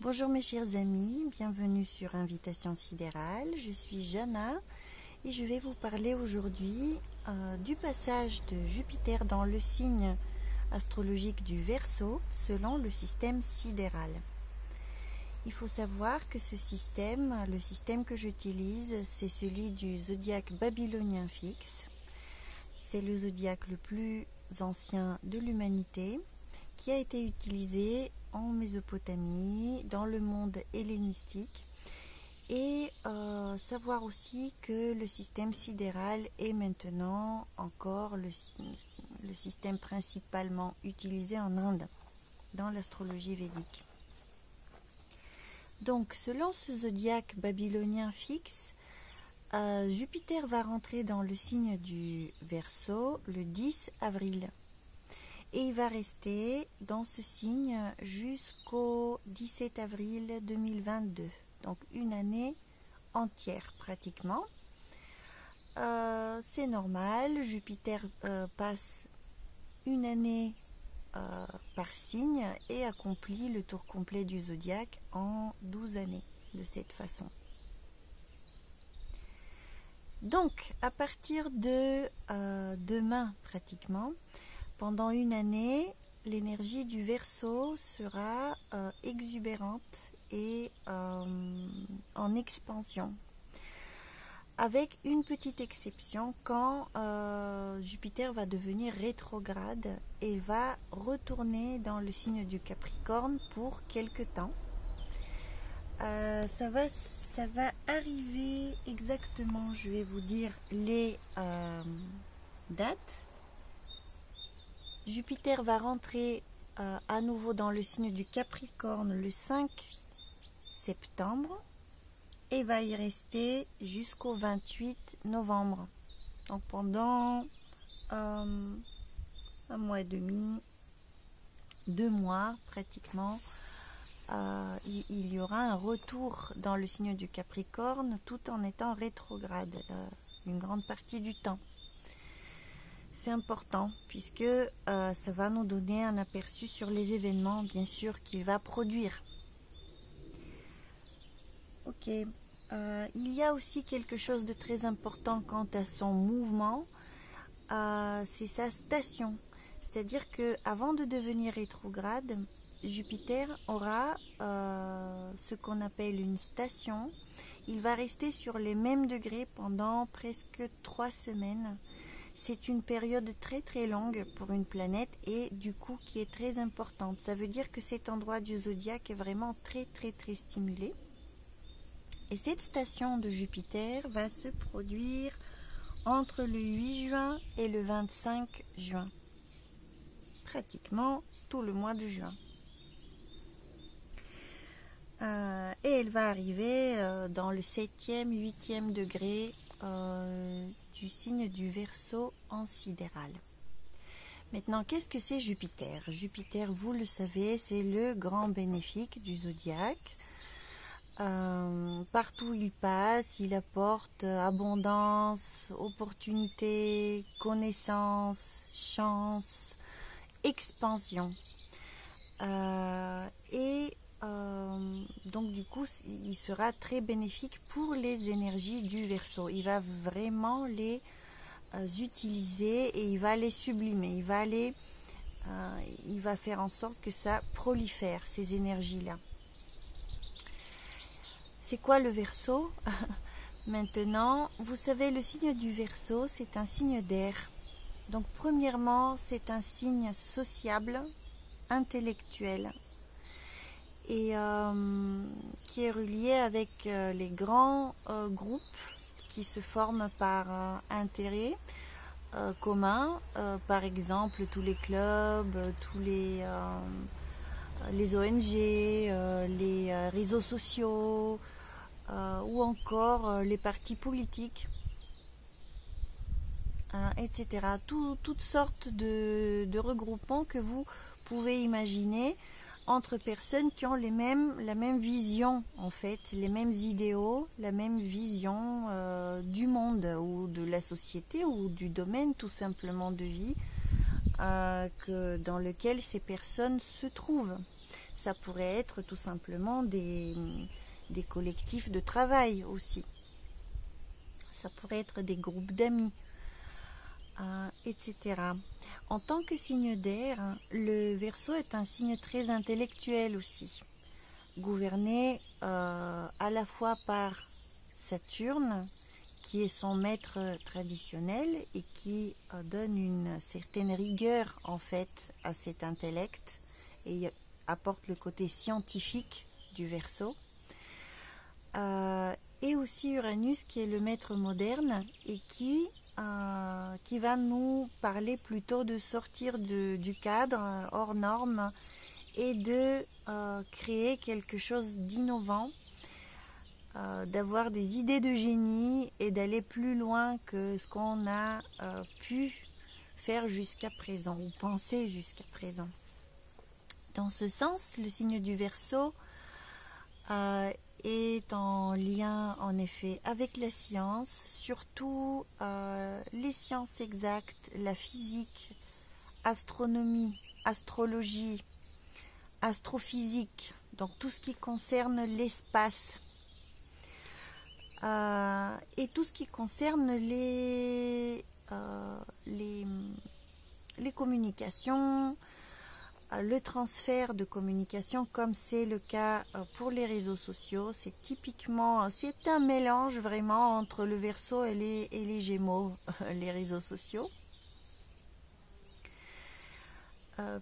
Bonjour mes chers amis, bienvenue sur Invitation Sidérale. Je suis Jana et je vais vous parler aujourd'hui du passage de Jupiter dans le signe astrologique du Verseau selon le système sidéral. Il faut savoir que ce système, le système que j'utilise, c'est celui du zodiaque babylonien fixe. C'est le zodiaque le plus ancien de l'humanité qui a été utilisé en Mésopotamie, dans le monde hellénistique, et savoir aussi que le système sidéral est maintenant encore le système principalement utilisé en Inde, dans l'astrologie védique. Donc, selon ce zodiaque babylonien fixe, Jupiter va rentrer dans le signe du Verseau le 10 avril. Et il va rester dans ce signe jusqu'au 17 avril 2022. Donc une année entière pratiquement. C'est normal, Jupiter passe une année par signe et accomplit le tour complet du zodiaque en 12 années de cette façon. Donc à partir de demain pratiquement, pendant une année, l'énergie du Verseau sera exubérante et en expansion. Avec une petite exception, quand Jupiter va devenir rétrograde et va retourner dans le signe du Capricorne pour quelque temps. Ça va arriver exactement, je vais vous dire les dates. Jupiter va rentrer à nouveau dans le signe du Capricorne le 5 septembre et va y rester jusqu'au 28 novembre. Donc pendant un mois et demi, 2 mois pratiquement, il y aura un retour dans le signe du Capricorne tout en étant rétrograde une grande partie du temps. C'est important puisque ça va nous donner un aperçu sur les événements, bien sûr, qu'il va produire. Ok. Il y a aussi quelque chose de très important quant à son mouvement, c'est sa station. C'est-à-dire que avant de devenir rétrograde, Jupiter aura ce qu'on appelle une station. Il va rester sur les mêmes degrés pendant presque 3 semaines. C'est une période très très longue pour une planète et du coup qui est très importante. Ça veut dire que cet endroit du zodiaque est vraiment très très très stimulé. Et cette station de Jupiter va se produire entre le 8 juin et le 25 juin. Pratiquement tout le mois de juin. Et elle va arriver dans le 7e, 8e degré du signe du Verseau en sidéral. Maintenant, qu'est-ce que c'est Jupiter? Jupiter, vous le savez, c'est le grand bénéfique du zodiaque. Partout où il passe, il apporte abondance, opportunité, connaissance, chance, expansion. Donc du coup, il sera très bénéfique pour les énergies du Verseau. Il va vraiment les utiliser et il va les sublimer. Il va faire en sorte que ça prolifère, ces énergies-là. C'est quoi le Verseau? Maintenant, vous savez, le signe du Verseau, c'est un signe d'air. Donc premièrement, c'est un signe sociable, intellectuel, et qui est relié avec les grands groupes qui se forment par intérêt commun, par exemple tous les clubs, tous les ONG, les réseaux sociaux ou encore les partis politiques, etc. Toutes sortes de regroupements que vous pouvez imaginer entre personnes qui ont la même vision, en fait, les mêmes idéaux, la même vision du monde ou de la société ou du domaine tout simplement de vie dans lequel ces personnes se trouvent. Ça pourrait être tout simplement des collectifs de travail aussi. Ça pourrait être des groupes d'amis, etc. En tant que signe d'air, le Verseau est un signe très intellectuel aussi, gouverné à la fois par Saturne, qui est son maître traditionnel et qui donne une certaine rigueur en fait à cet intellect et apporte le côté scientifique du Verseau. Et aussi Uranus qui est le maître moderne et qui va nous parler plutôt de sortir du cadre hors norme et de créer quelque chose d'innovant, d'avoir des idées de génie et d'aller plus loin que ce qu'on a pu faire jusqu'à présent ou penser jusqu'à présent. Dans ce sens, le signe du Verseau est en lien en effet avec la science, surtout les sciences exactes, la physique, astronomie, astrologie, astrophysique, donc tout ce qui concerne l'espace et tout ce qui concerne les communications, le transfert de communication, comme c'est le cas pour les réseaux sociaux. C'est un mélange vraiment entre le Verseau et les Gémeaux, les réseaux sociaux,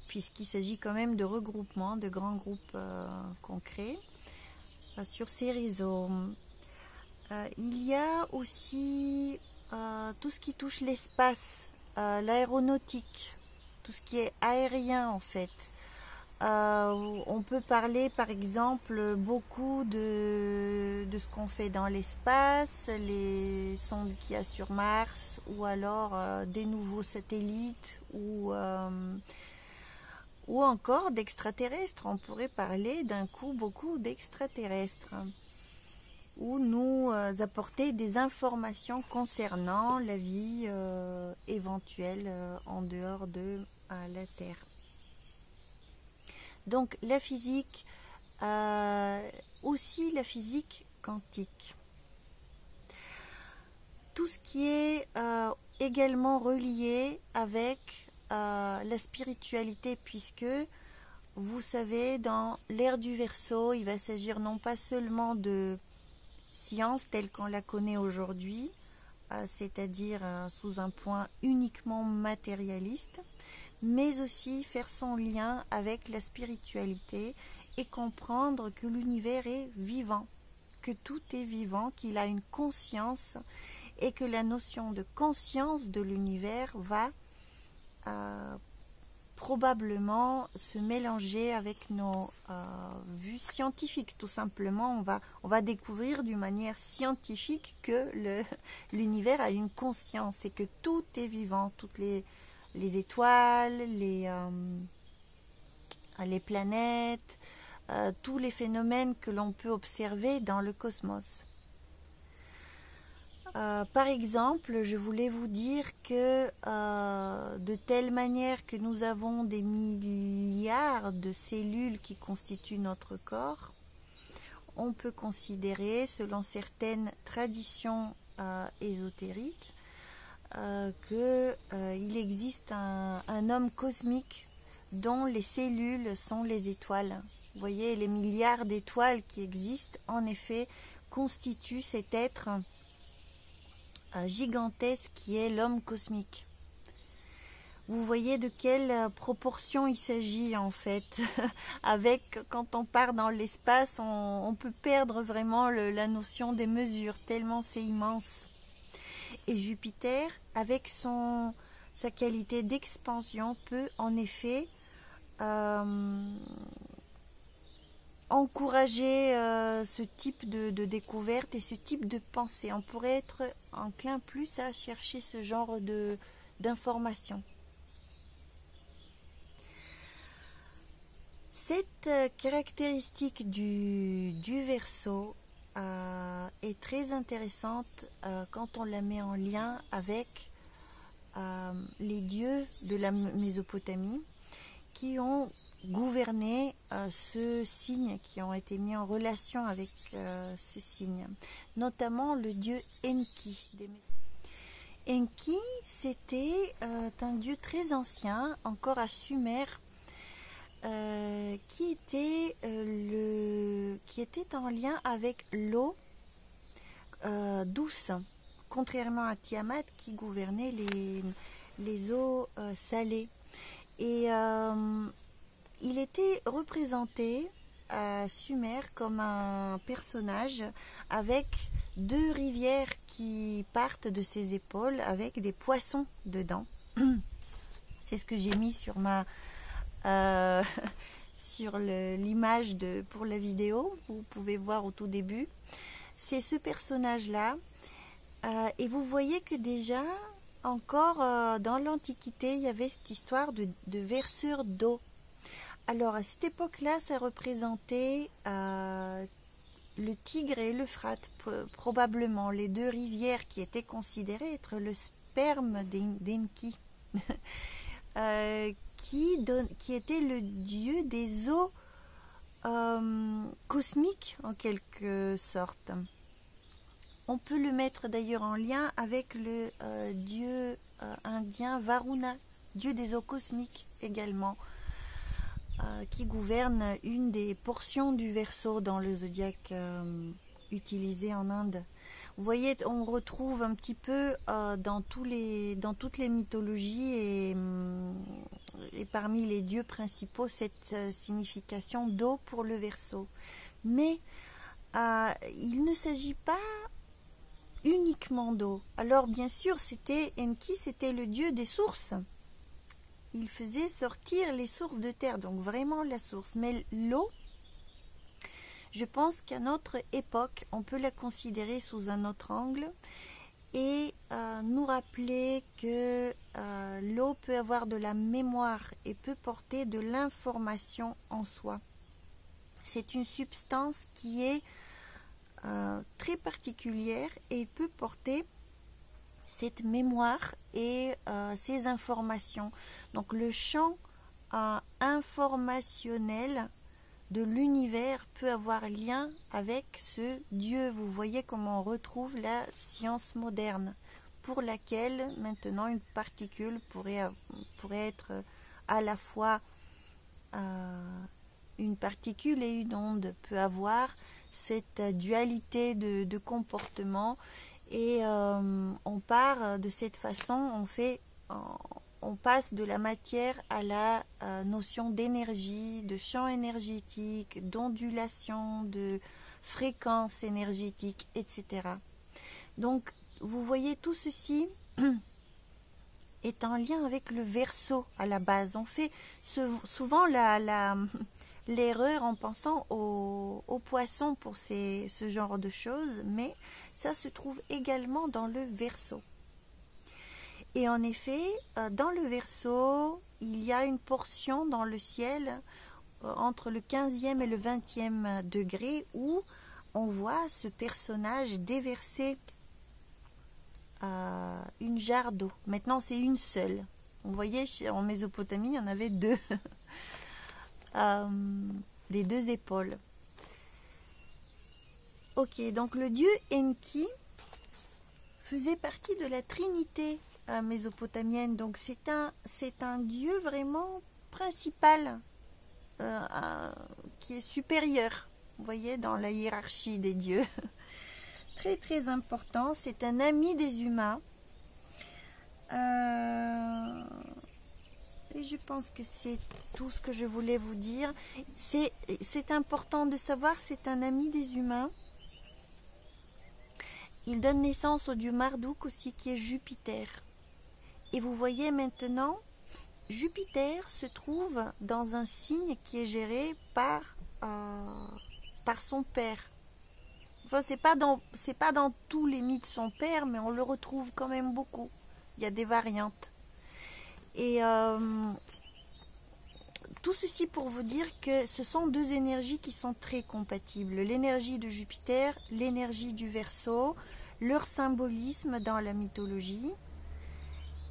puisqu'il s'agit quand même de regroupements, de grands groupes concrets sur ces réseaux. Il y a aussi tout ce qui touche l'espace, l'aéronautique, tout ce qui est aérien en fait. On peut parler par exemple beaucoup de ce qu'on fait dans l'espace, les sondes qu'il y a sur Mars, ou alors des nouveaux satellites, ou encore d'extraterrestres. On pourrait parler d'un coup beaucoup d'extraterrestres, ou nous apporter des informations concernant la vie éventuelle en dehors de la Terre. Donc la physique, aussi la physique quantique. Tout ce qui est également relié avec la spiritualité, puisque vous savez, dans l'ère du Verseau, il va s'agir non pas seulement de science telle qu'on la connaît aujourd'hui, c'est-à-dire sous un point uniquement matérialiste, mais aussi faire son lien avec la spiritualité et comprendre que l'univers est vivant, que tout est vivant, qu'il a une conscience et que la notion de conscience de l'univers va probablement se mélanger avec nos vues scientifiques. Tout simplement, on va découvrir d'une manière scientifique que l'univers a une conscience et que tout est vivant, toutes les étoiles, les planètes, tous les phénomènes que l'on peut observer dans le cosmos. Par exemple, je voulais vous dire que de telle manière que nous avons des milliards de cellules qui constituent notre corps, on peut considérer, selon certaines traditions ésotériques, qu'il existe un homme cosmique dont les cellules sont les étoiles. Vous voyez, les milliards d'étoiles qui existent, en effet, constituent cet être gigantesque qui est l'homme cosmique. Vous voyez de quelle proportion il s'agit en fait. Quand on part dans l'espace, on peut perdre vraiment la notion des mesures, tellement c'est immense. Et Jupiter, avec sa qualité d'expansion, peut en effet encourager ce type de découverte et ce type de pensée. On pourrait être enclin plus à chercher ce genre d'informations. Cette caractéristique du Verseau est très intéressante quand on la met en lien avec les dieux de la Mésopotamie qui ont gouverner ce signe, qui ont été mis en relation avec ce signe, notamment le dieu Enki. Enki, c'était un dieu très ancien, encore à Sumer, qui était en lien avec l'eau douce, contrairement à Tiamat qui gouvernait les eaux salées. Et il était représenté à Sumer comme un personnage avec 2 rivières qui partent de ses épaules avec des poissons dedans. C'est ce que j'ai mis sur ma sur l'image pour la vidéo. Vous pouvez voir au tout début. C'est ce personnage-là. Et vous voyez que déjà, encore dans l'Antiquité, il y avait cette histoire de verseur d'eau. Alors, à cette époque-là, ça représentait le Tigre et l'Euphrate, probablement les 2 rivières qui étaient considérées être le sperme d'Enki, qui était le dieu des eaux cosmiques, en quelque sorte. On peut le mettre d'ailleurs en lien avec le dieu indien Varuna, dieu des eaux cosmiques également, qui gouverne une des portions du Verseau dans le zodiaque utilisé en Inde. Vous voyez, on retrouve un petit peu dans toutes les mythologies et parmi les dieux principaux cette signification d'eau pour le Verseau. Mais il ne s'agit pas uniquement d'eau. Alors bien sûr, Enki, c'était le dieu des sources. Il faisait sortir les sources de terre, donc vraiment la source. Mais l'eau, je pense qu'à notre époque, on peut la considérer sous un autre angle et nous rappeler que l'eau peut avoir de la mémoire et peut porter de l'information en soi. C'est une substance qui est très particulière et peut porter cette mémoire et ces informations. Donc le champ informationnel de l'univers peut avoir lien avec ce Dieu. Vous voyez comment on retrouve la science moderne, pour laquelle maintenant une particule pourrait être à la fois une particule et une onde, peut avoir cette dualité de comportement. Et on part de cette façon, on passe de la matière à la notion d'énergie, de champ énergétique, d'ondulation, de fréquence énergétique, etc. Donc, vous voyez, tout ceci est en lien avec le Verseau à la base. On fait souvent l'erreur en pensant aux poissons pour ce genre de choses, mais ça se trouve également dans le Verseau. Et en effet, dans le Verseau, il y a une portion dans le ciel entre le 15e et le 20e degré où on voit ce personnage déverser une jarre d'eau. Maintenant, c'est une seule. Vous voyez, en Mésopotamie, il y en avait 2. Des 2 épaules. Ok, donc le dieu Enki faisait partie de la Trinité mésopotamienne. Donc c'est un dieu vraiment principal qui est supérieur. Vous voyez, dans la hiérarchie des dieux. Très très important. C'est un ami des humains. Et je pense que c'est tout ce que je voulais vous dire. C'est important de savoir, c'est un ami des humains. Il donne naissance au dieu Marduk aussi, qui est Jupiter. Et vous voyez maintenant, Jupiter se trouve dans un signe qui est géré par son père. Enfin, c'est pas dans tous les mythes son père, mais on le retrouve quand même beaucoup. Il y a des variantes. Et tout ceci pour vous dire que ce sont 2 énergies qui sont très compatibles. L'énergie de Jupiter, l'énergie du Verseau, leur symbolisme dans la mythologie.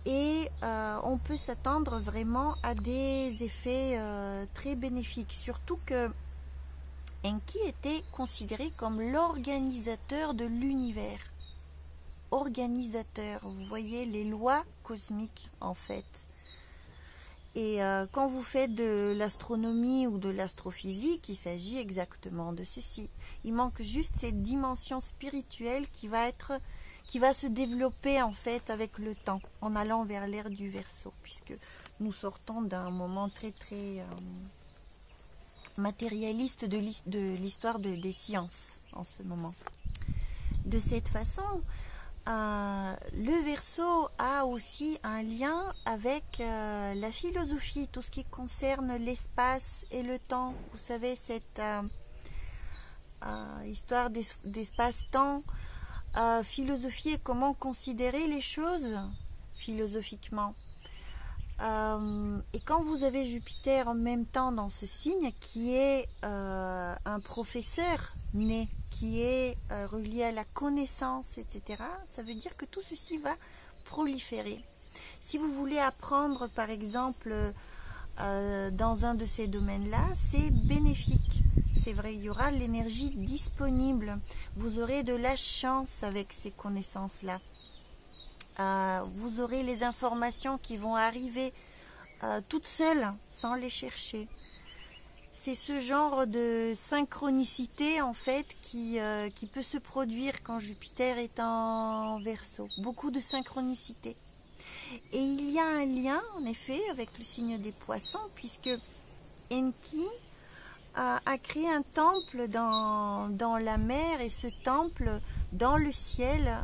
et on peut s'attendre vraiment à des effets très bénéfiques, surtout que Enki était considéré comme l'organisateur de l'univers. Organisateur, vous voyez les lois cosmiques en fait. Et quand vous faites de l'astronomie ou de l'astrophysique, il s'agit exactement de ceci. Il manque juste cette dimension spirituelle qui va se développer en fait avec le temps, en allant vers l'ère du Verseau, puisque nous sortons d'un moment très matérialiste de l'histoire des sciences en ce moment. De cette façon, le Verseau a aussi un lien avec la philosophie, tout ce qui concerne l'espace et le temps. Vous savez, cette histoire d'espace-temps, philosophie et comment considérer les choses philosophiquement. Et quand vous avez Jupiter en même temps dans ce signe qui est un professeur né, qui est relié à la connaissance, etc., ça veut dire que tout ceci va proliférer. Si vous voulez apprendre, par exemple, dans un de ces domaines-là, c'est bénéfique. C'est vrai, il y aura l'énergie disponible. Vous aurez de la chance avec ces connaissances-là. Vous aurez les informations qui vont arriver toutes seules, sans les chercher. C'est ce genre de synchronicité en fait qui peut se produire quand Jupiter est en Verseau. Beaucoup de synchronicité. Et il y a un lien en effet avec le signe des Poissons, puisque Enki a créé un temple dans la mer, et ce temple dans le ciel,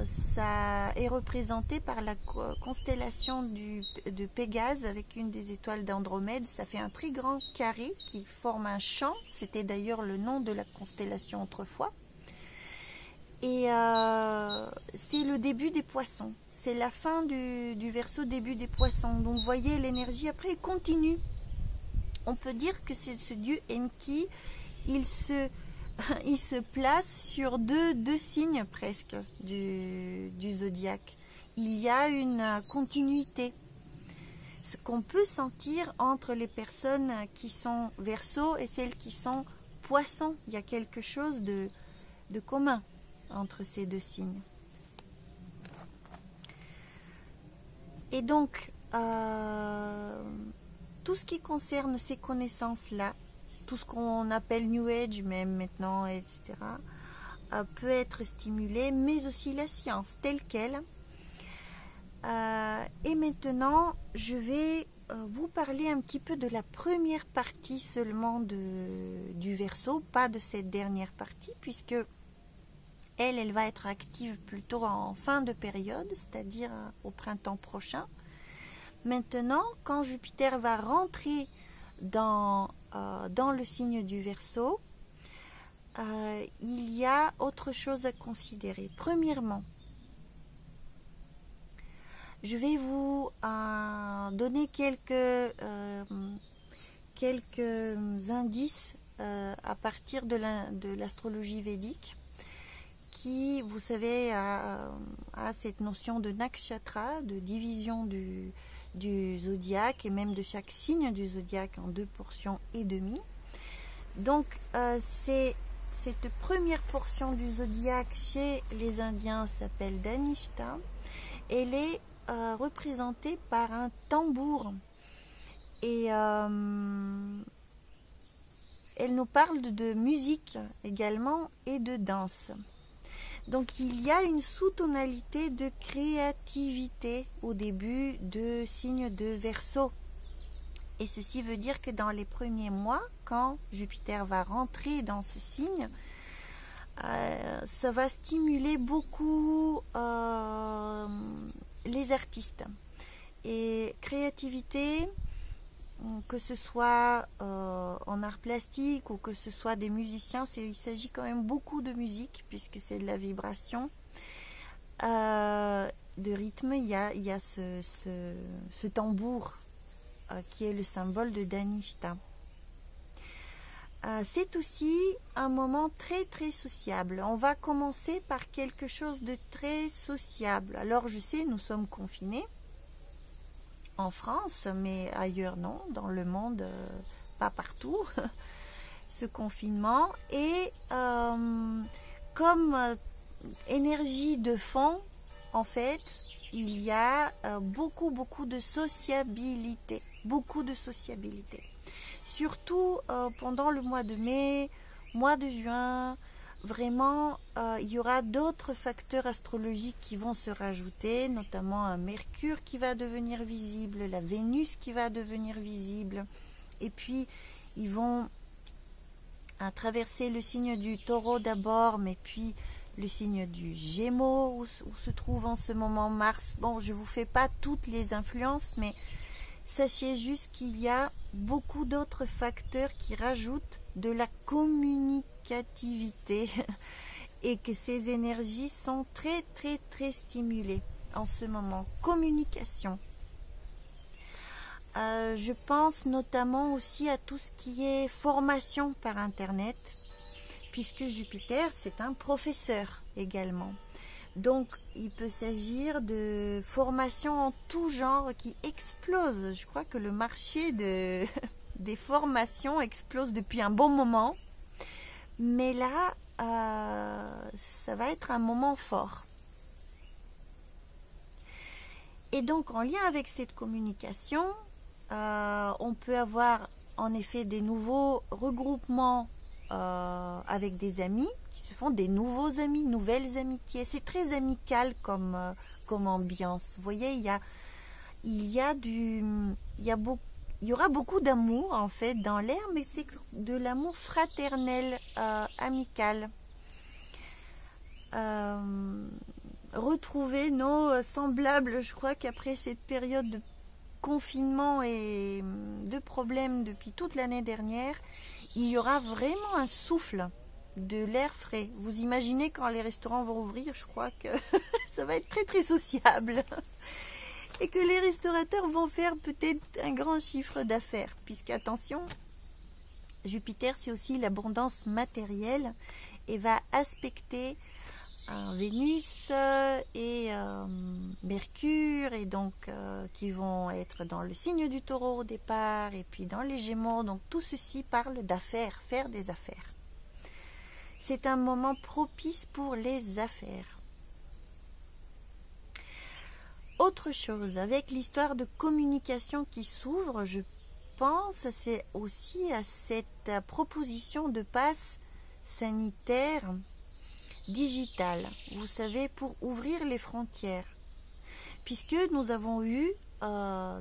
ça est représenté par la constellation de Pégase avec une des étoiles d'Andromède. Ça fait un très grand carré qui forme un champ. C'était d'ailleurs le nom de la constellation autrefois. Et c'est le début des Poissons. C'est la fin du Verseau, début des Poissons. Donc vous voyez, l'énergie après continue. On peut dire que c'est ce dieu Enki, il se place sur deux signes presque du zodiaque. Il y a une continuité. Ce qu'on peut sentir entre les personnes qui sont Verseau et celles qui sont Poissons. Il y a quelque chose de commun entre ces deux signes. Et donc, tout ce qui concerne ces connaissances-là, tout ce qu'on appelle New Age même maintenant, etc., peut être stimulé, mais aussi la science telle qu'elle. Et maintenant, je vais vous parler un petit peu de la première partie seulement du Verseau, pas de cette dernière partie, puisque elle va être active plutôt en fin de période, c'est-à-dire au printemps prochain. Maintenant, quand Jupiter va rentrer dans le signe du Verseau, il y a autre chose à considérer. Premièrement, je vais vous donner quelques indices à partir de l'astrologie védique, qui, vous savez, a cette notion de nakshatra, de division du zodiaque et même de chaque signe du zodiaque en 2 portions et demie. Donc c'est cette première portion du zodiaque chez les Indiens s'appelle Dhanishta. Elle est représentée par un tambour, et elle nous parle de musique également et de danse. Donc il y a une sous-tonalité de créativité au début de signe de Verseau. Et ceci veut dire que dans les premiers mois, quand Jupiter va rentrer dans ce signe, ça va stimuler beaucoup les artistes. Et créativité, que ce soit en art plastique ou que ce soit des musiciens, il s'agit quand même beaucoup de musique puisque c'est de la vibration, de rythme. Il y a ce tambour qui est le symbole de Dhanishta. C'est aussi un moment très très sociable. On va commencer par quelque chose de très sociable. Alors je sais, nous sommes confinés, en France, mais ailleurs non, dans le monde, pas partout, ce confinement. Et comme énergie de fond, en fait, il y a beaucoup de sociabilité, surtout pendant le mois de mai, mois de juin. Vraiment, il y aura d'autres facteurs astrologiques qui vont se rajouter, notamment un Mercure qui va devenir visible, la Vénus qui va devenir visible, et puis ils vont traverser le signe du Taureau d'abord, mais puis le signe du Gémeaux où se trouve en ce moment Mars. Bon, je ne vous fais pas toutes les influences, mais sachez juste qu'il y a beaucoup d'autres facteurs qui rajoutent de la communicativité et que ces énergies sont très stimulées en ce moment. Communication. Je pense notamment aussi à tout ce qui est formation par Internet, puisque Jupiter, c'est un professeur également. Donc, il peut s'agir de formations en tout genre qui explosent. Je crois que le marché des formations explose depuis un bon moment. Mais là, ça va être un moment fort. Et donc, en lien avec cette communication, on peut avoir en effet des nouveaux regroupements avec des amis qui se font des nouveaux amis, nouvelles amitiés. C'est très amical comme ambiance. Vous voyez, il y aura beaucoup d'amour en fait dans l'air, mais c'est de l'amour fraternel, amical. Retrouver nos semblables. Je crois qu'après cette période de confinement et de problèmes depuis toute l'année dernière, il y aura vraiment un souffle de l'air frais. Vous imaginez quand les restaurants vont ouvrir, je crois que ça va être très sociable. Et que les restaurateurs vont faire peut-être un grand chiffre d'affaires. Puisque, attention, Jupiter, c'est aussi l'abondance matérielle et va aspecter Vénus et Mercure, et donc qui vont être dans le signe du Taureau au départ, et puis dans les Gémeaux. Donc tout ceci parle d'affaires, faire des affaires. C'est un moment propice pour les affaires. Autre chose, avec l'histoire de communication qui s'ouvre, je pense, c'est aussi à cette proposition de passe sanitaire digital, vous savez, pour ouvrir les frontières, puisque nous avons eu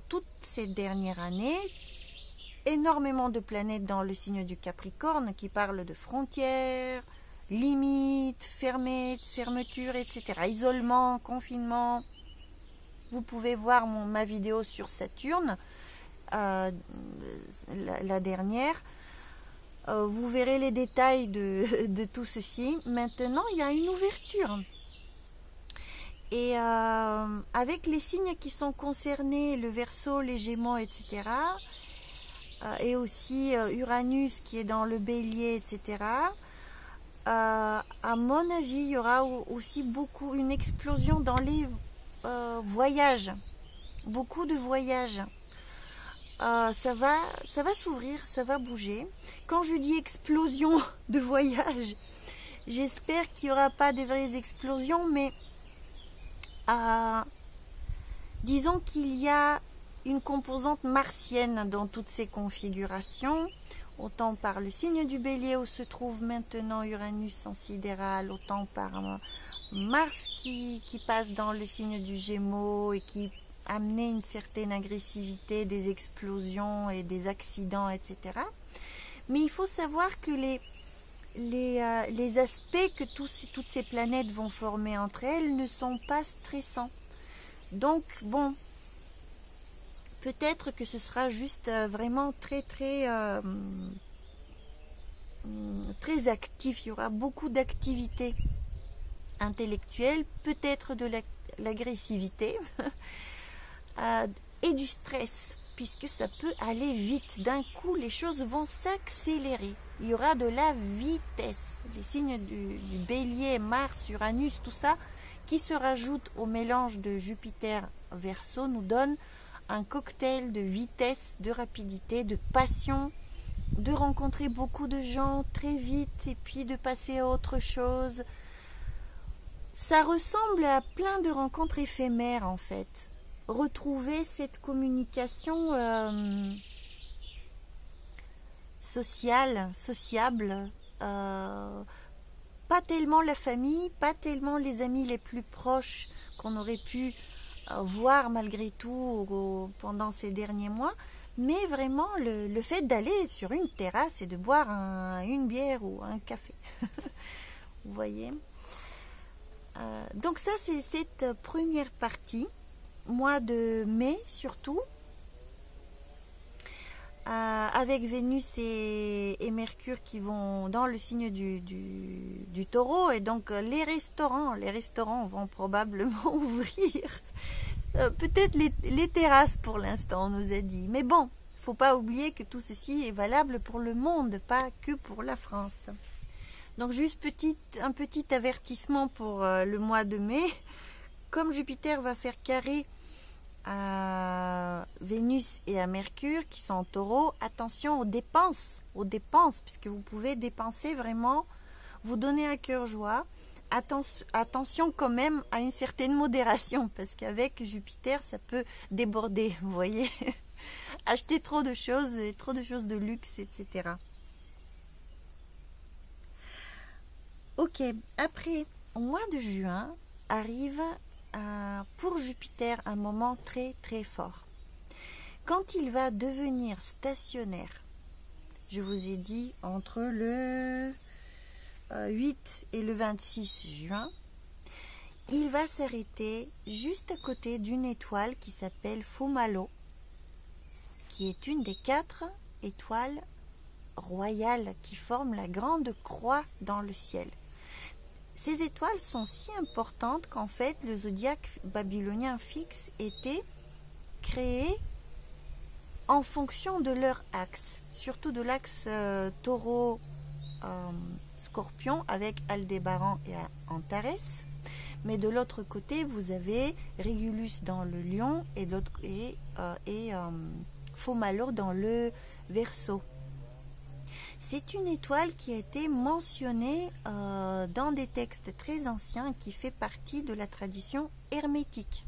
toutes ces dernières années énormément de planètes dans le signe du Capricorne qui parlent de frontières, limites, fermeture, etc., isolement, confinement. Vous pouvez voir ma vidéo sur Saturne, la dernière. Vous verrez les détails de tout ceci. Maintenant, il y a une ouverture. Et avec les signes qui sont concernés, le Verseau, les Gémeaux, etc., et aussi Uranus qui est dans le Bélier, etc., à mon avis, il y aura aussi une explosion dans les voyages. Beaucoup de voyages. Ça va s'ouvrir, ça va bouger. Quand je dis explosion de voyage, j'espère qu'il n'y aura pas de vraies explosions, mais disons qu'il y a une composante martienne dans toutes ces configurations, autant par le signe du Bélier où se trouve maintenant Uranus en sidéral, autant par Mars qui passe dans le signe du Gémeaux et qui amener une certaine agressivité, des explosions et des accidents, etc. Mais il faut savoir que les aspects que toutes ces planètes vont former entre elles ne sont pas stressants. Donc, bon, peut-être que ce sera juste vraiment très actif. Il y aura beaucoup d'activités intellectuelles, peut-être de l'agressivité, et du stress, puisque ça peut aller vite. D'un coup, les choses vont s'accélérer. Il y aura de la vitesse. Les signes du Bélier, Mars, Uranus, tout ça, qui se rajoute au mélange de Jupiter, Verseau, nous donne un cocktail de vitesse, de rapidité, de passion, de rencontrer beaucoup de gens très vite et puis de passer à autre chose. Ça ressemble à plein de rencontres éphémères en fait. Retrouver cette communication sociable, pas tellement la famille, pas tellement les amis les plus proches qu'on aurait pu voir malgré tout pendant ces derniers mois, mais vraiment le fait d'aller sur une terrasse et de boire une bière ou un café. Vous voyez, donc ça c'est cette première partie, mois de mai surtout, avec Vénus et Mercure qui vont dans le signe du Taureau, et donc les restaurants vont probablement ouvrir. Peut-être les terrasses pour l'instant, on nous a dit. Mais bon, il ne faut pas oublier que tout ceci est valable pour le monde, pas que pour la France. Donc juste un petit avertissement pour le mois de mai. Comme Jupiter va faire carré à Vénus et à Mercure qui sont en Taureau, attention aux dépenses, puisque vous pouvez dépenser vraiment, vous donner un cœur joie. Attention quand même à une certaine modération, parce qu'avec Jupiter ça peut déborder, vous voyez. Acheter trop de choses de luxe, etc. Ok, après, au mois de juin arrive pour Jupiter un moment très très fort. Quand il va devenir stationnaire, je vous ai dit entre le 8 et le 26 juin, il va s'arrêter juste à côté d'une étoile qui s'appelle Fomalhaut, qui est une des 4 étoiles royales qui forment la grande croix dans le ciel. Ces étoiles sont si importantes qu'en fait le zodiaque babylonien fixe était créé en fonction de leur axe, surtout de l'axe taureau Scorpion avec Aldébaran et Antares, mais de l'autre côté vous avez Régulus dans le Lion et Fomalhaut dans le Verseau. C'est une étoile qui a été mentionnée dans des textes très anciens, qui fait partie de la tradition hermétique.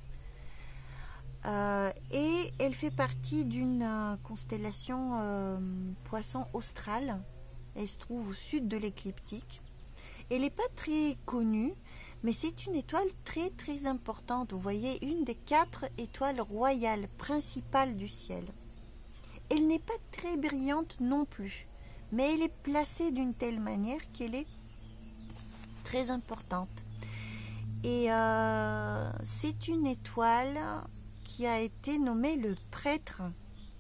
Et elle fait partie d'une constellation Poisson austral. Elle se trouve au sud de l'écliptique. Elle n'est pas très connue, mais c'est une étoile très très importante. Vous voyez, une des 4 étoiles royales principales du ciel. Elle n'est pas très brillante non plus, mais elle est placée d'une telle manière qu'elle est très importante. Et c'est une étoile qui a été nommée le prêtre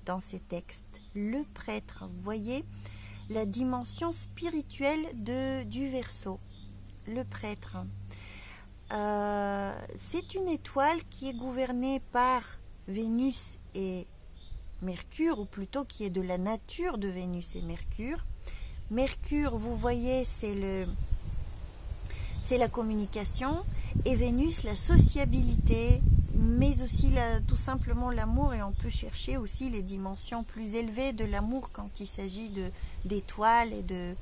dans ces textes. Le prêtre, vous voyez la dimension spirituelle du Verseau, le prêtre. C'est une étoile qui est gouvernée par Vénus et Mercure, ou plutôt qui est de la nature de Vénus et Mercure. Mercure, vous voyez, c'est la communication, et Vénus, la sociabilité, mais aussi tout simplement l'amour, et on peut chercher aussi les dimensions plus élevées de l'amour quand il s'agit d'étoiles et de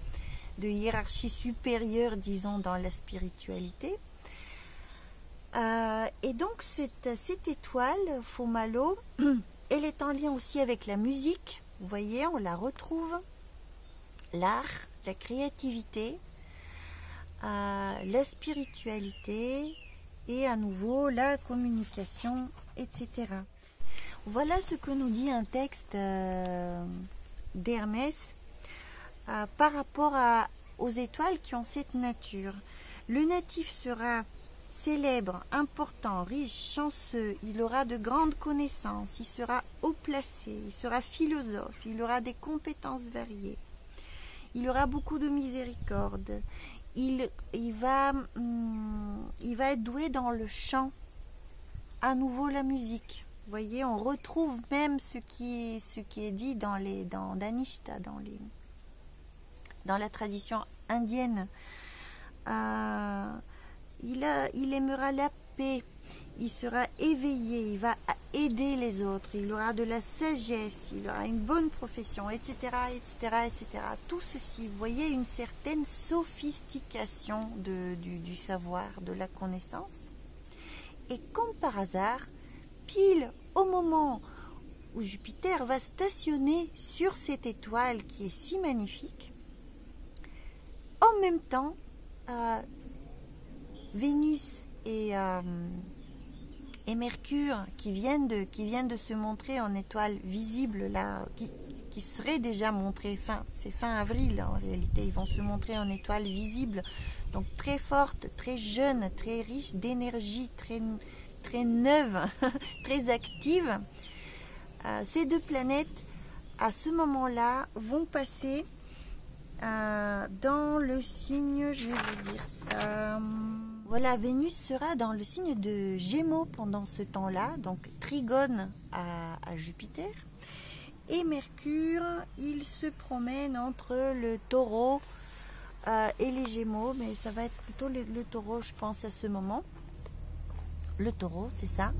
hiérarchie supérieure, disons, dans la spiritualité. Et donc cette étoile, Fomalhaut, elle est en lien aussi avec la musique. Vous voyez, on la retrouve, l'art, la créativité, la spiritualité et à nouveau la communication, etc. Voilà ce que nous dit un texte d'Hermès par rapport aux étoiles qui ont cette nature. Le natif sera célèbre, important, riche, chanceux, il aura de grandes connaissances, il sera haut placé, il sera philosophe, il aura des compétences variées, il aura beaucoup de miséricorde, il va être doué dans le chant, à nouveau la musique. Vous voyez, on retrouve même ce qui est dit dans Danishta, dans la tradition indienne. Il aimera la paix, il sera éveillé, il va aider les autres, il aura de la sagesse, il aura une bonne profession, etc., etc., etc. Tout ceci, vous voyez, une certaine sophistication du savoir, de la connaissance. Et comme par hasard, pile au moment où Jupiter va stationner sur cette étoile qui est si magnifique, en même temps, Vénus et Mercure qui viennent de se montrer en étoile visible là, qui seraient déjà montrées, c'est fin avril en réalité, ils vont se montrer en étoile visible, donc très forte, très jeune, très riche d'énergie, très neuve, très active. Ces deux planètes à ce moment-là vont passer dans le signe, je vais vous dire ça. Voilà, Vénus sera dans le signe de Gémeaux pendant ce temps-là, donc trigone à Jupiter. Et Mercure, il se promène entre le Taureau et les Gémeaux, mais ça va être plutôt le Taureau, je pense, à ce moment. Le Taureau, c'est ça.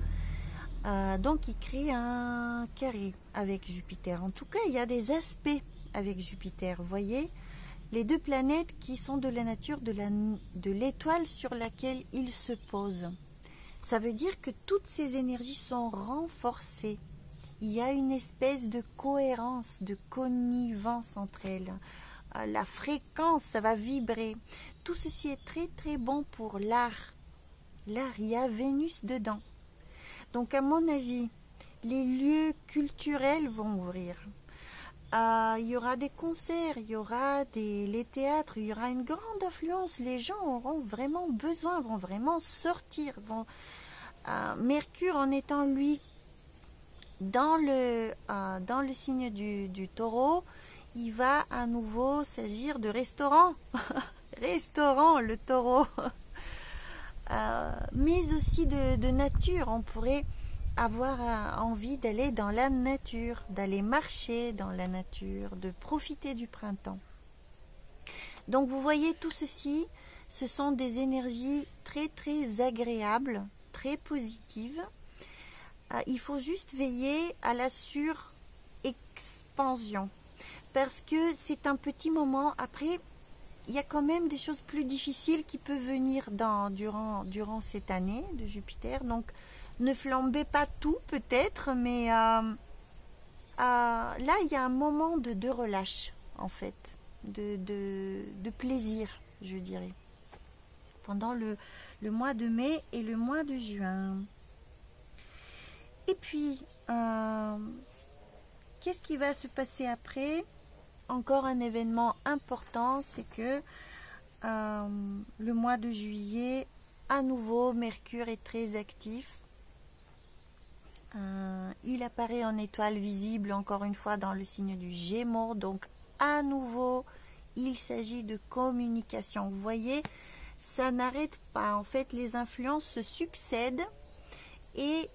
Donc, il crée un carré avec Jupiter. En tout cas, il y a des aspects avec Jupiter, vous voyez, les deux planètes qui sont de la nature de l'étoile sur laquelle il se pose. Ça veut dire que toutes ces énergies sont renforcées. Il y a une espèce de cohérence, de connivence entre elles. La fréquence, ça va vibrer. Tout ceci est très très bon pour l'art. L'art, il y a Vénus dedans. Donc à mon avis, les lieux culturels vont ouvrir. Il y aura des concerts, il y aura les théâtres, il y aura une grande affluence. Les gens auront vraiment besoin, vont vraiment sortir. Mercure, en étant lui dans le signe du Taureau, il va à nouveau s'agir de restaurant. Restaurant, le Taureau. Mais aussi de nature. On pourrait avoir envie d'aller dans la nature, d'aller marcher dans la nature, de profiter du printemps. Donc vous voyez, tout ceci, ce sont des énergies très très agréables, très positives. Il faut juste veiller à la surexpansion, parce que c'est un petit moment. Après, il y a quand même des choses plus difficiles qui peuvent venir durant cette année de Jupiter. Donc, ne flambez pas tout peut-être, mais là, il y a un moment de relâche, en fait, de plaisir, je dirais, pendant le mois de mai et le mois de juin. Et puis, qu'est-ce qui va se passer après? Encore un événement important, c'est que le mois de juillet, à nouveau, Mercure est très actif. Il apparaît en étoile visible, encore une fois, dans le signe du Gémeaux. Donc, à nouveau, il s'agit de communication. Vous voyez, ça n'arrête pas. En fait, les influences se succèdent. Et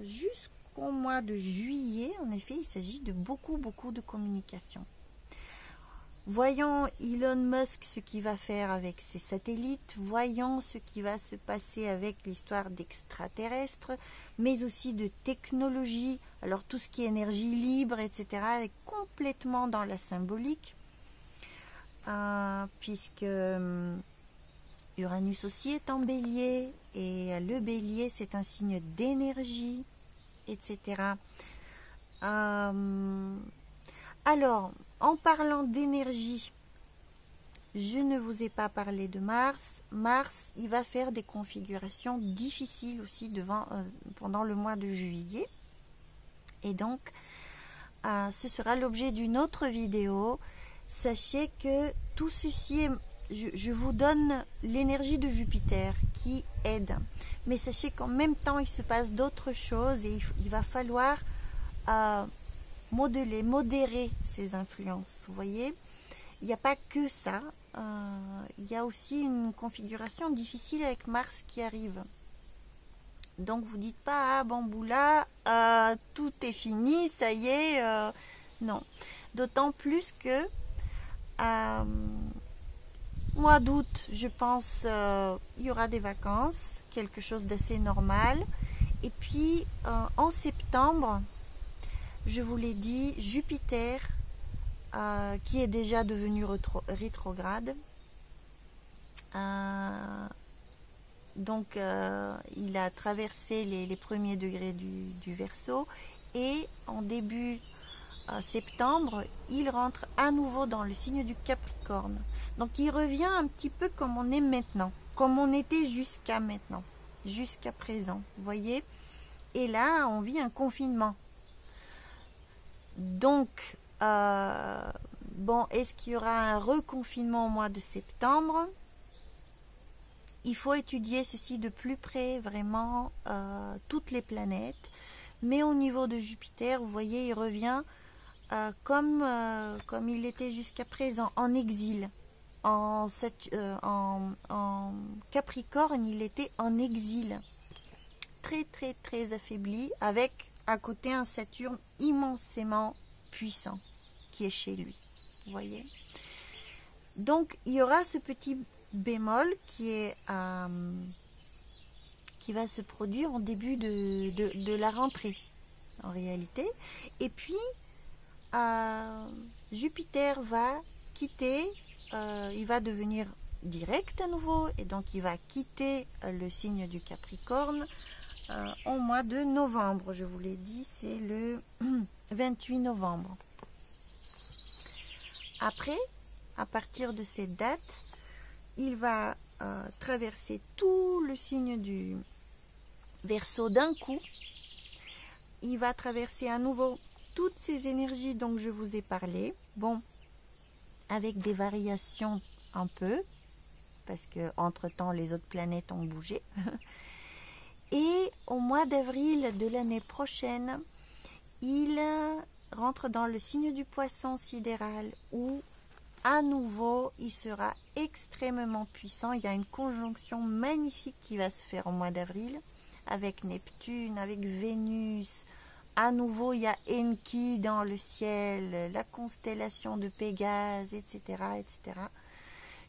jusqu'au mois de juillet, en effet, il s'agit de beaucoup de communication. Voyons Elon Musk ce qu'il va faire avec ses satellites, voyons ce qui va se passer avec l'histoire d'extraterrestres, mais aussi de technologie. Alors tout ce qui est énergie libre, etc., est complètement dans la symbolique, puisque Uranus aussi est en bélier, et le bélier c'est un signe d'énergie, etc. Alors, en parlant d'énergie, je ne vous ai pas parlé de Mars. Mars, il va faire des configurations difficiles aussi pendant le mois de juillet. Et donc, ce sera l'objet d'une autre vidéo. Sachez que tout ceci est... Je vous donne l'énergie de Jupiter qui aide. Mais sachez qu'en même temps, il se passe d'autres choses et il va falloir modérer ces influences. Vous voyez, il n'y a pas que ça. Il y a aussi une configuration difficile avec Mars qui arrive. Donc, vous dites pas, ah Bamboula, tout est fini, ça y est. Non. D'autant plus que... moi, mois d'août, je pense, il y aura des vacances, quelque chose d'assez normal. Et puis, en septembre, je vous l'ai dit, Jupiter, qui est déjà devenu rétrograde, donc il a traversé les premiers degrés du Verseau, et en début septembre, il rentre à nouveau dans le signe du Capricorne. Donc il revient un petit peu comme on est maintenant, comme on était jusqu'à maintenant, jusqu'à présent, vous voyez. Et là, on vit un confinement. Donc, bon, est-ce qu'il y aura un reconfinement au mois de septembre? Il faut étudier ceci de plus près, vraiment, toutes les planètes. Mais au niveau de Jupiter, vous voyez, il revient comme il était jusqu'à présent, en exil. En Capricorne, il était en exil. Très, très, très affaibli, avec à côté un Saturne immensément puissant qui est chez lui. Vous voyez? Donc, il y aura ce petit bémol qui va se produire au début de la rentrée, en réalité. Et puis, Jupiter va quitter, il va devenir direct à nouveau, et donc il va quitter le signe du Capricorne au mois de novembre. Je vous l'ai dit, c'est le 28 novembre. Après, à partir de cette date, il va traverser tout le signe du Verseau d'un coup. Il va traverser à nouveau toutes ces énergies dont je vous ai parlé. Bon, avec des variations un peu, parce que entre-temps, les autres planètes ont bougé. Et au mois d'avril de l'année prochaine, il rentre dans le signe du Poisson sidéral, où à nouveau, il sera extrêmement puissant. Il y a une conjonction magnifique qui va se faire au mois d'avril, avec Neptune, avec Vénus. À nouveau, il y a Enki dans le ciel, la constellation de Pégase, etc., etc.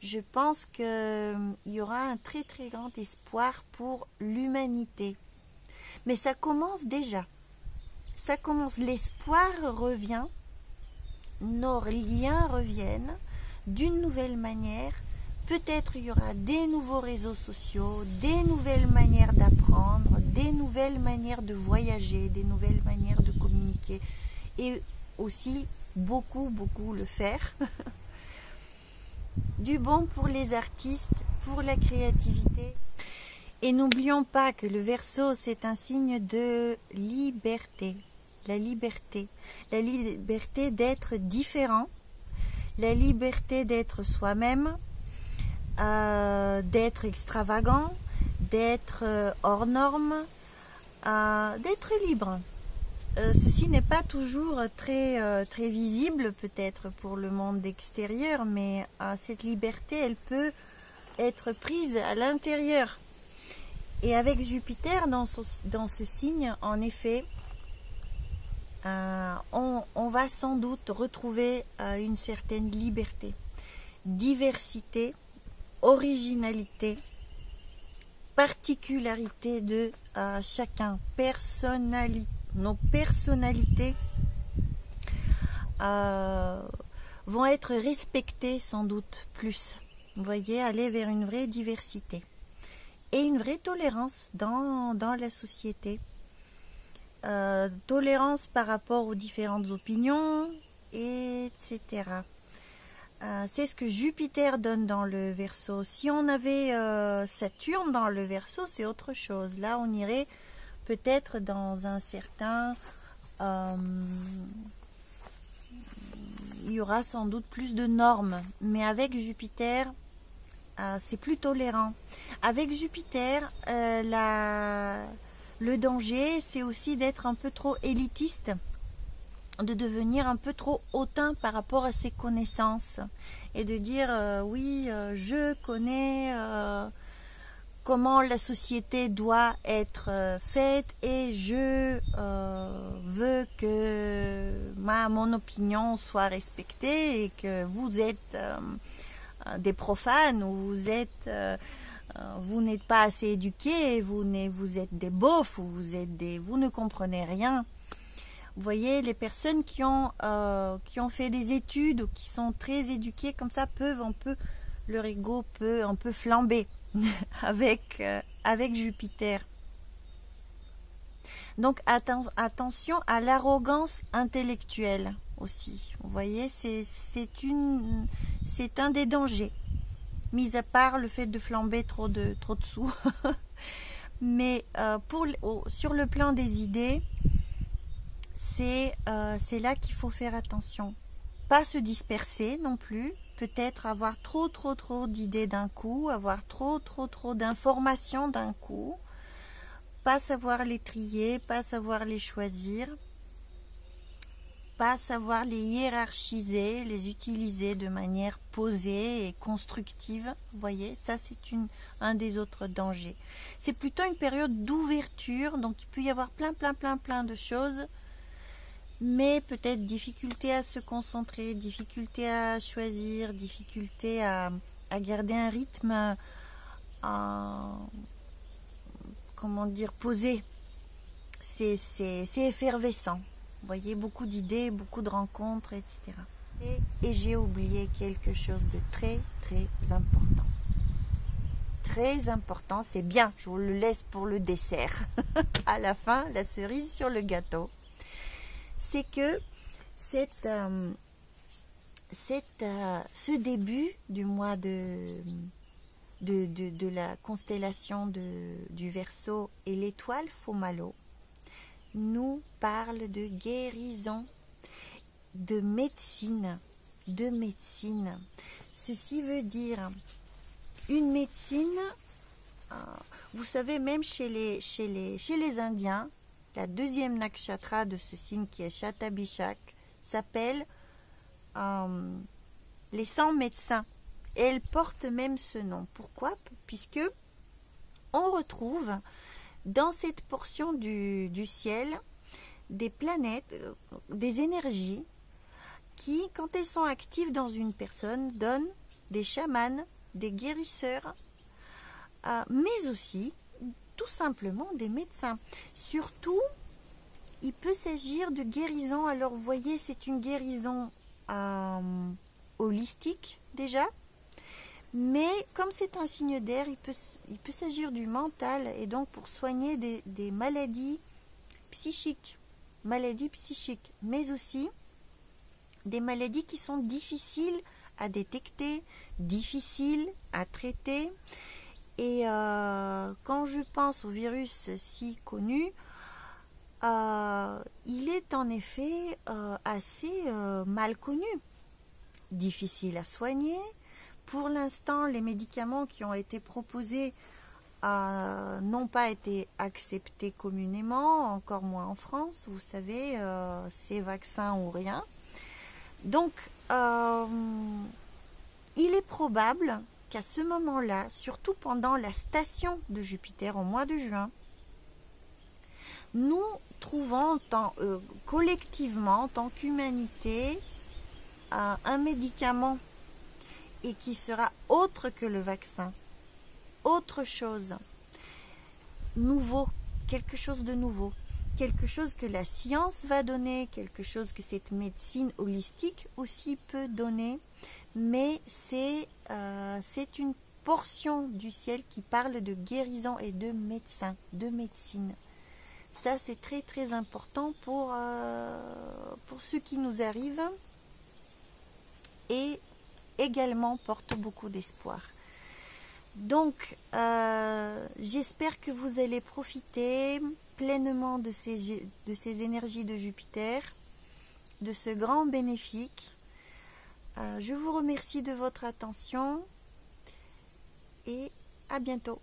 Je pense qu'il y aura un très très grand espoir pour l'humanité. Mais ça commence déjà. Ça commence, l'espoir revient, nos liens reviennent d'une nouvelle manière. Peut-être il y aura des nouveaux réseaux sociaux, des nouvelles manières d'apprendre, des nouvelles manières de voyager, des nouvelles manières de communiquer, et aussi beaucoup le faire. Du bon pour les artistes, pour la créativité. Et n'oublions pas que le Verseau, c'est un signe de liberté. La liberté d'être différent, la liberté d'être soi-même, d'être extravagant, d'être hors norme, d'être libre. Ceci n'est pas toujours très visible peut-être pour le monde extérieur, mais cette liberté, elle peut être prise à l'intérieur. Et avec Jupiter dans ce signe, en effet, on va sans doute retrouver une certaine liberté, diversité, originalité, particularité de chacun, nos personnalités vont être respectées sans doute plus. Vous voyez, aller vers une vraie diversité et une vraie tolérance dans la société. Tolérance par rapport aux différentes opinions, etc. C'est ce que Jupiter donne dans le Verseau. Si on avait Saturne dans le Verseau, c'est autre chose. Là, on irait peut-être dans un certain... il y aura sans doute plus de normes. Mais avec Jupiter, c'est plus tolérant. Avec Jupiter, le danger, c'est aussi d'être un peu trop élitiste, de devenir un peu trop hautain par rapport à ses connaissances et de dire oui, je connais comment la société doit être faite et je veux que mon opinion soit respectée et que vous êtes des profanes, ou vous n'êtes pas assez éduqués, vous êtes des beaufs, ou vous ne comprenez rien. Vous voyez, les personnes qui ont fait des études ou qui sont très éduquées comme ça leur ego peut un peu flamber avec Jupiter. Donc attention à l'arrogance intellectuelle aussi. Vous voyez, c'est un des dangers. Mis à part le fait de flamber trop de sous. Mais sur le plan des idées, c'est là qu'il faut faire attention. Pas se disperser non plus. Peut-être avoir trop d'idées d'un coup, avoir trop d'informations d'un coup, pas savoir les trier, pas savoir les choisir, pas savoir les hiérarchiser, les utiliser de manière posée et constructive. Vous voyez, ça c'est un des autres dangers. C'est plutôt une période d'ouverture, donc il peut y avoir plein de choses, mais peut-être difficulté à se concentrer, difficulté à choisir, difficulté à garder un rythme, comment dire, posé. C'est effervescent. Vous voyez, beaucoup d'idées, beaucoup de rencontres, etc. Et j'ai oublié quelque chose de très important. Très important, c'est bien, je vous le laisse pour le dessert. À la fin, la cerise sur le gâteau. C'est que ce début du mois de la constellation du Verseau et l'étoile Fomalo nous parle de guérison, de médecine. Ceci veut dire une médecine, vous savez, même chez les Indiens, la deuxième nakshatra de ce signe qui est Shatabhishak s'appelle les 100 médecins. Et elle porte même ce nom. Pourquoi? Puisque on retrouve dans cette portion du ciel des planètes, des énergies qui, quand elles sont actives dans une personne, donnent des chamans, des guérisseurs, mais aussi tout simplement des médecins. Surtout, il peut s'agir de guérison. Alors, vous voyez, c'est une guérison holistique déjà. Mais comme c'est un signe d'air, il peut s'agir du mental, et donc pour soigner des maladies psychiques, mais aussi des maladies qui sont difficiles à détecter, difficiles à traiter. Et quand je pense au virus si connu, il est en effet assez mal connu, difficile à soigner. Pour l'instant, les médicaments qui ont été proposés n'ont pas été acceptés communément, encore moins en France. Vous savez, c'est vaccin ou rien. Donc, il est probable qu'à ce moment-là, surtout pendant la station de Jupiter au mois de juin, nous trouvons collectivement, en tant qu'humanité, un médicament et qui sera autre que le vaccin, autre chose, nouveau, quelque chose de nouveau, quelque chose que la science va donner, quelque chose que cette médecine holistique aussi peut donner, mais c'est une portion du ciel qui parle de guérison et de médecin, de médecine. Ça, c'est très important pour ce qui nous arrive, et également porte beaucoup d'espoir. Donc, j'espère que vous allez profiter pleinement de ces énergies de Jupiter, de ce grand bénéfique. Je vous remercie de votre attention et à bientôt.